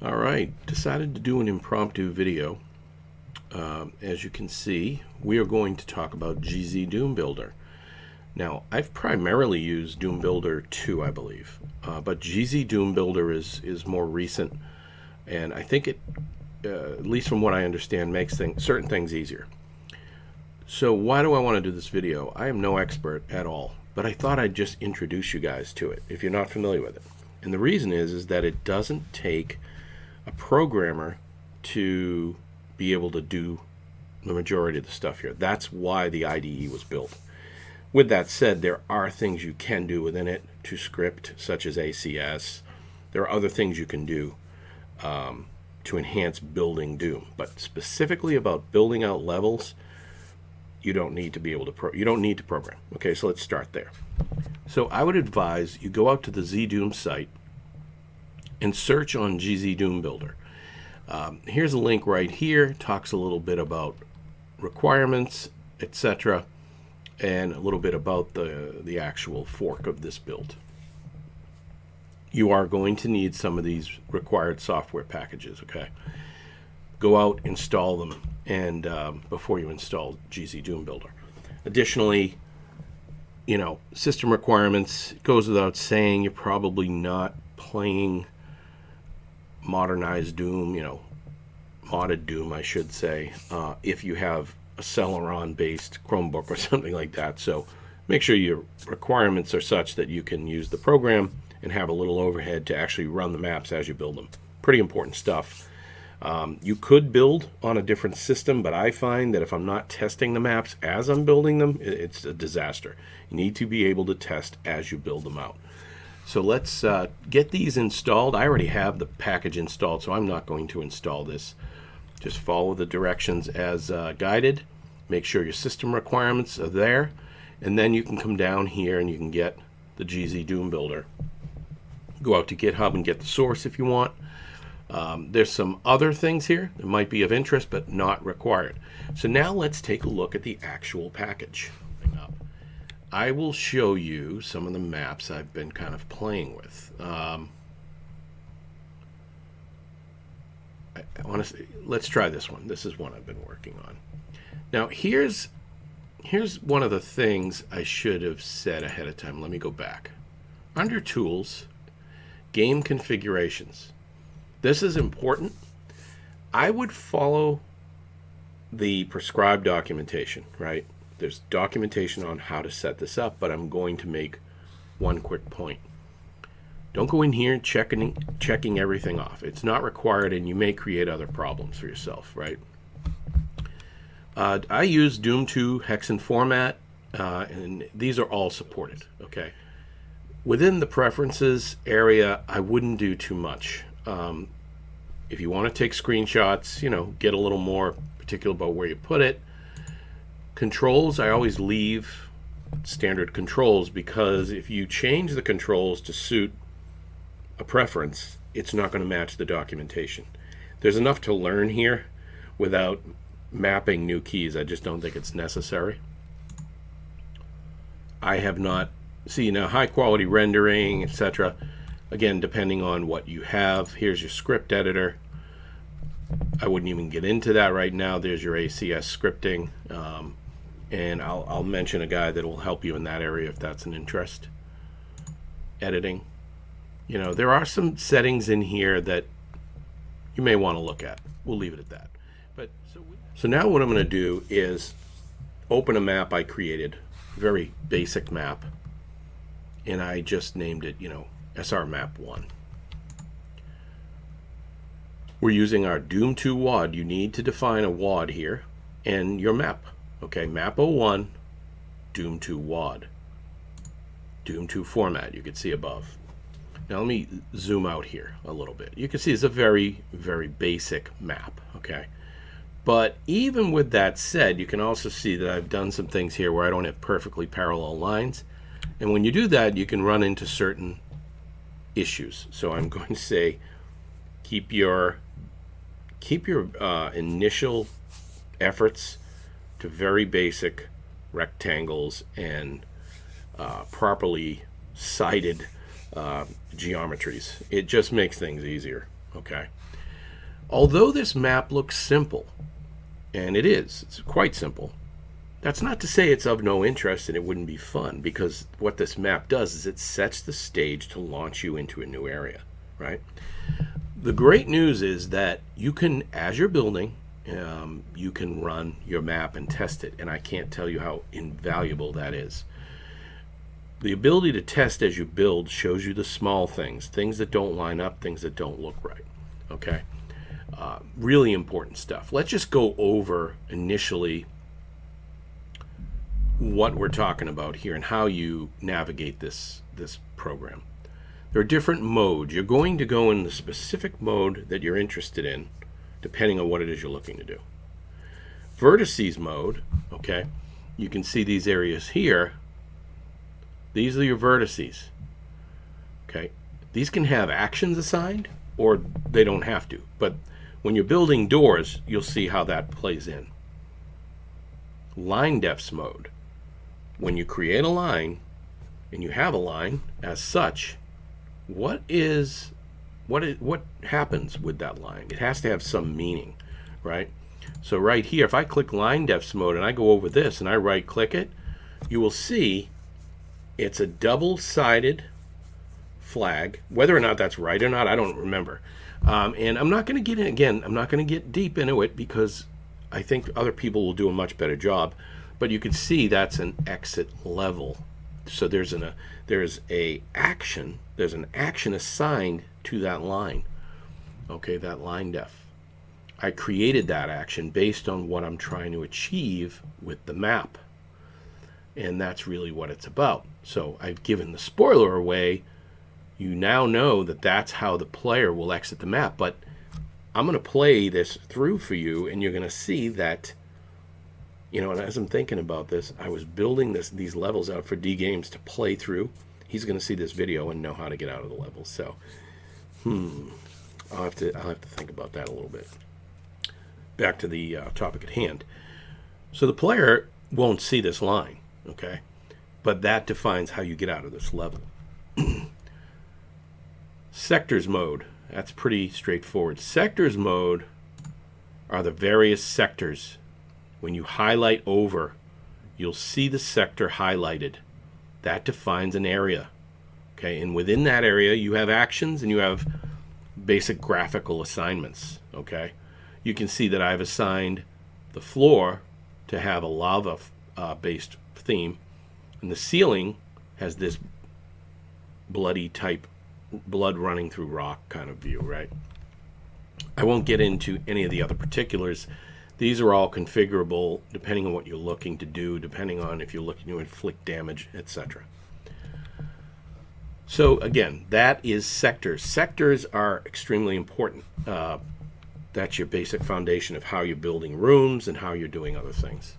All right, decided to do an impromptu video. As you can see, we are going to talk about GZDOOM-BUILDER. Now, I've primarily used Doom Builder 2, I believe, but GZDOOM-BUILDER is more recent, and I think it, at least from what I understand, makes certain things easier. So why do I want to do this video? I am no expert at all, but I thought I'd just introduce you guys to it if you're not familiar with it. And the reason is that it doesn't take a programmer to be able to do the majority of the stuff here. That's why the IDE was built. With that said, there are things you can do within it to script, such as ACS. There are other things you can do to enhance building Doom. But specifically about building out levels, you don't need to be able to you don't need to program. Okay, so let's start there. So I would advise you go out to the ZDoom site and search on GZDOOM-BUILDER. Here's a link right here. Talks a little bit about requirements, etc., and a little bit about the actual fork of this build. You are going to need some of these required software packages. Okay, go out, install them, and before you install GZDOOM-BUILDER. Additionally, you know, system requirements, it goes without saying, you're probably not playing modernized Doom, modded Doom, I should say, if you have a Celeron based Chromebook or something like that. So make sure your requirements are such that you can use the program and have a little overhead to actually run the maps as you build them. Pretty important stuff. You could build on a different system, but I find that if I'm not testing the maps as I'm building them, it's a disaster. You need to be able to test as you build them out. So let's get these installed. I already have the package installed, so I'm not going to install this. Just follow the directions as guided. Make sure your system requirements are there, and then you can come down here and you can get the GZDOOM-BUILDER. Go out to GitHub and get the source if you want. There's some other things here that might be of interest, but not required. So now let's take a look at the actual package. I will show you some of the maps I've been kind of playing with. Honestly, let's try this one. This is one I've been working on. Now, here's one of the things I should have said ahead of time. Let me go back. Under Tools, Game Configurations. This is important. I would follow the prescribed documentation, right? There's documentation on how to set this up, but I'm going to make one quick point. Don't go in here checking everything off. It's not required, and you may create other problems for yourself, right? I use Doom 2 Hexen format, and these are all supported, okay? Within the preferences area, I wouldn't do too much. If you want to take screenshots, get a little more particular about where you put it. Controls, I always leave standard controls, because if you change the controls to suit a preference, it's not going to match the documentation. There's enough to learn here without mapping new keys. I just don't think it's necessary. I have not seen high quality rendering, etc. Again, depending on what you have. Here's your script editor. I wouldn't even get into that right now. There's your ACS scripting. And I'll mention a guy that will help you in that area if that's an interest. Editing. There are some settings in here that you may want to look at. We'll leave it at that. So now what I'm going to do is open a map I created, very basic map, and I just named it, SR Map 1. We're using our Doom 2 WAD. You need to define a WAD here and your map. Okay, map 01, Doom 2 WAD. Doom 2 format, you can see above. Now let me zoom out here a little bit. You can see it's a very, very basic map, okay? But even with that said, you can also see that I've done some things here where I don't have perfectly parallel lines. And when you do that, you can run into certain issues. So I'm going to say keep your initial efforts to very basic rectangles and properly sided geometries. It just makes things easier. Okay. Although this map looks simple, and it's quite simple, that's not to say it's of no interest and it wouldn't be fun, because what this map does is it sets the stage to launch you into a new area, right? The great news is that you can, as you're building, you can run your map and test it, and I can't tell you how invaluable that is. The ability to test as you build shows you the small things that don't line up, things that don't look right, okay? Really important stuff. Let's just go over initially what we're talking about here and how you navigate this program. There are different modes. You're going to go in the specific mode that you're interested in, depending on what it is you're looking to do. Vertices mode, okay, you can see these areas here. These are your vertices, okay? These can have actions assigned, or they don't have to, but when you're building doors, you'll see how that plays in. Line defs mode. When you create a line, and you have a line as such, what happens with that line? It has to have some meaning, right? So right here, if I click line defs mode and I go over this and I right click it, you will see it's a double-sided flag. Whether or not that's right or not, I don't remember. And I'm not going to get in again. I'm not going to get deep into it because I think other people will do a much better job. But you can see that's an exit level. So there's an action assigned to that line. Okay, that line def. I created that action based on what I'm trying to achieve with the map. And that's really what it's about. So I've given the spoiler away. You now know that that's how the player will exit the map. But I'm going to play this through for you, and you're going to see that, you know, and as I'm thinking about this, I was building these levels out for D Games to play through. He's going to see this video and know how to get out of the levels. So, I'll have to think about that a little bit. Back to the topic at hand. So the player won't see this line, okay? But that defines how you get out of this level. Sectors mode. That's pretty straightforward. Sectors mode are the various sectors. When you highlight over, you'll see the sector highlighted. That defines an area. Okay, and within that area, you have actions and you have basic graphical assignments. Okay, you can see that I've assigned the floor to have a lava-based theme, and the ceiling has this bloody type, blood running through rock kind of view, right? I won't get into any of the other particulars. These are all configurable depending on what you're looking to do, depending on if you're looking to inflict damage, etc. So again, that is sectors. Sectors are extremely important. That's your basic foundation of how you're building rooms and how you're doing other things.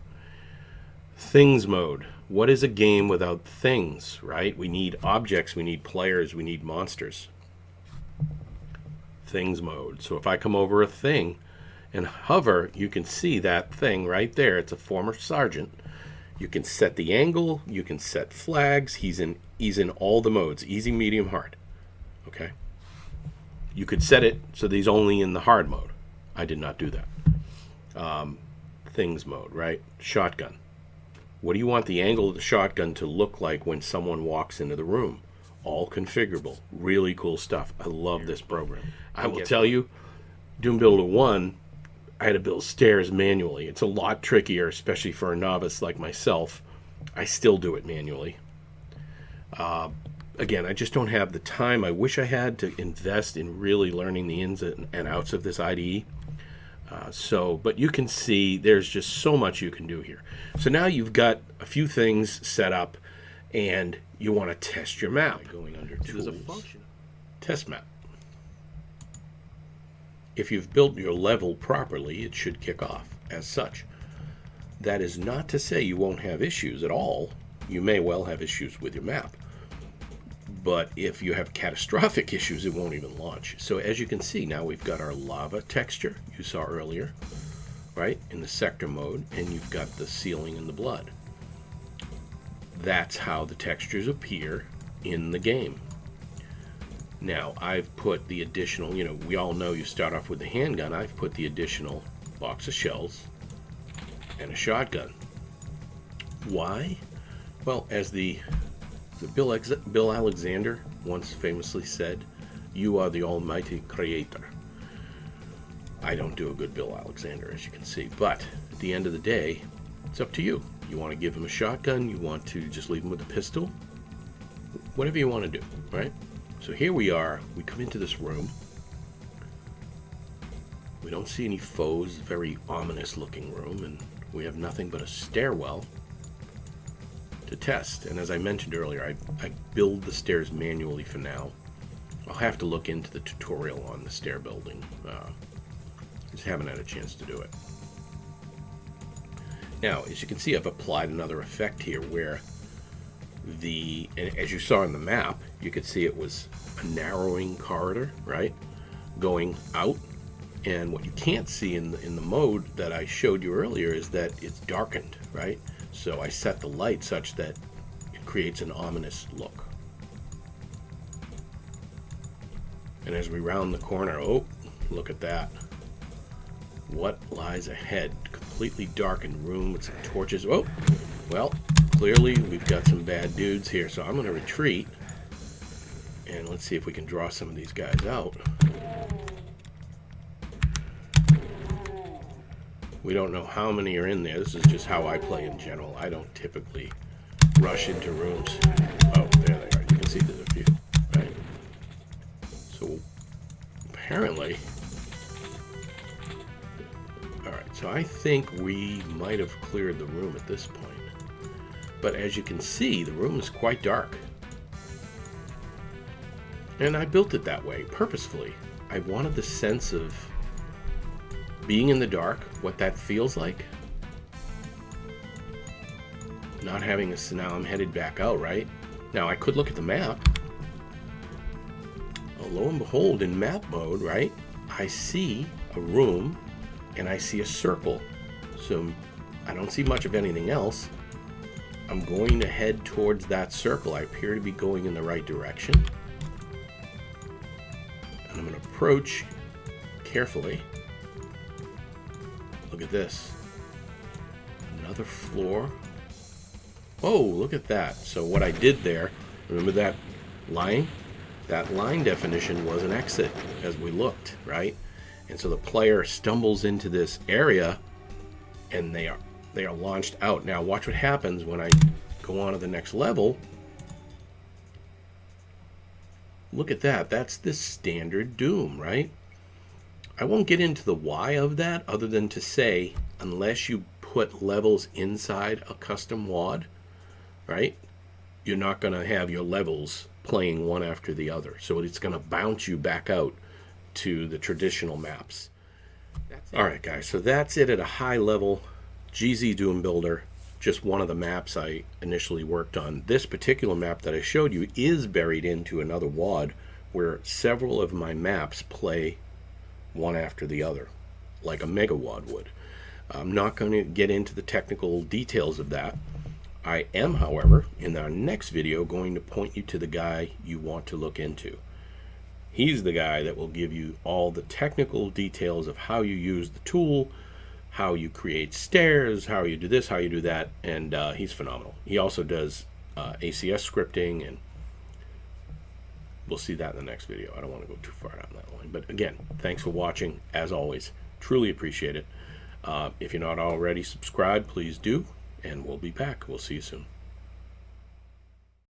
Things mode. What is a game without things, right? We need objects, we need players, we need monsters. Things mode. So if I come over a thing and hover, you can see that thing right there. It's a former sergeant. You can set the angle, you can set flags. He's in all the modes, easy, medium, hard. Okay. You could set it so that he's only in the hard mode. I did not do that. Things mode, right? Shotgun. What do you want the angle of the shotgun to look like when someone walks into the room? All configurable. Really cool stuff. I love this program. I will tell you, Doom Builder 1, I had to build stairs manually. It's a lot trickier, especially for a novice like myself. I still do it manually. Again, I just don't have the time I wish I had to invest in really learning the ins and outs of this IDE. But you can see there's just so much you can do here. So now you've got a few things set up, and you want to test your map. Going under tools, there's a function. Test map. If you've built your level properly, it should kick off as such. That is not to say you won't have issues at all. You may well have issues with your map. But if you have catastrophic issues, it won't even launch. So as you can see, now we've got our lava texture you saw earlier, right, in the sector mode, and you've got the ceiling and the blood. That's how the textures appear in the game. Now, I've put the additional, we all know you start off with the handgun. I've put the additional box of shells and a shotgun. Why? Well, as the Bill Alexander once famously said, "You are the almighty creator." I don't do a good Bill Alexander, as you can see, but at the end of the day, it's up to you. You want to give him a shotgun, you want to just leave him with a pistol, whatever you want to do, right? So here we are, we come into this room. We don't see any foes, very ominous looking room, and we have nothing but a stairwell to test. And as I mentioned earlier, I build the stairs manually for now. I'll have to look into the tutorial on the stair building. Just haven't had a chance to do it. Now, as you can see, I've applied another effect here where and as you saw in the map, you could see it was a narrowing corridor, right? Going out. And what you can't see in the mode that I showed you earlier is that it's darkened, right? So I set the light such that it creates an ominous look. And as we round the corner, oh, look at that. What lies ahead? Completely darkened room with some torches. Oh, well, clearly we've got some bad dudes here, so I'm going to retreat. And let's see if we can draw some of these guys out. We don't know how many are in there. This is just how I play in general. I don't typically rush into rooms. Oh, there they are. You can see there's a few, right? So apparently, all right, so I think we might have cleared the room at this point. But as you can see, the room is quite dark. And I built it that way purposefully. I wanted the sense of being in the dark, what that feels like. Not having a, now I'm headed back out, right? Now I could look at the map. Oh, lo and behold, in map mode, right? I see a room and I see a circle. So I don't see much of anything else. I'm going to head towards that circle. I appear to be going in the right direction. And I'm going to approach carefully. Look at this. Another floor. Oh, look at that. So what I did there, remember that line? That line definition was an exit as we looked, right? And so the player stumbles into this area and they are launched out. Now watch what happens when I go on to the next level. Look at that. That's the standard Doom, right? I won't get into the why of that other than to say, unless you put levels inside a custom WAD, right, you're not going to have your levels playing one after the other. So it's going to bounce you back out to the traditional maps. All right, guys, so that's it at a high level. GZDOOM Builder, just one of the maps I initially worked on. This particular map that I showed you is buried into another WAD where several of my maps play one after the other, like a mega WAD would. I'm not going to get into the technical details of that. I am, however, in our next video going to point you to the guy you want to look into. He's the guy that will give you all the technical details of how you use the tool, how you create stairs, how you do this, how you do that, and he's phenomenal. He also does ACS scripting, and we'll see that in the next video. I don't want to go too far down that line. But again, thanks for watching. As always, truly appreciate it. If you're not already subscribed, please do. And we'll be back. We'll see you soon.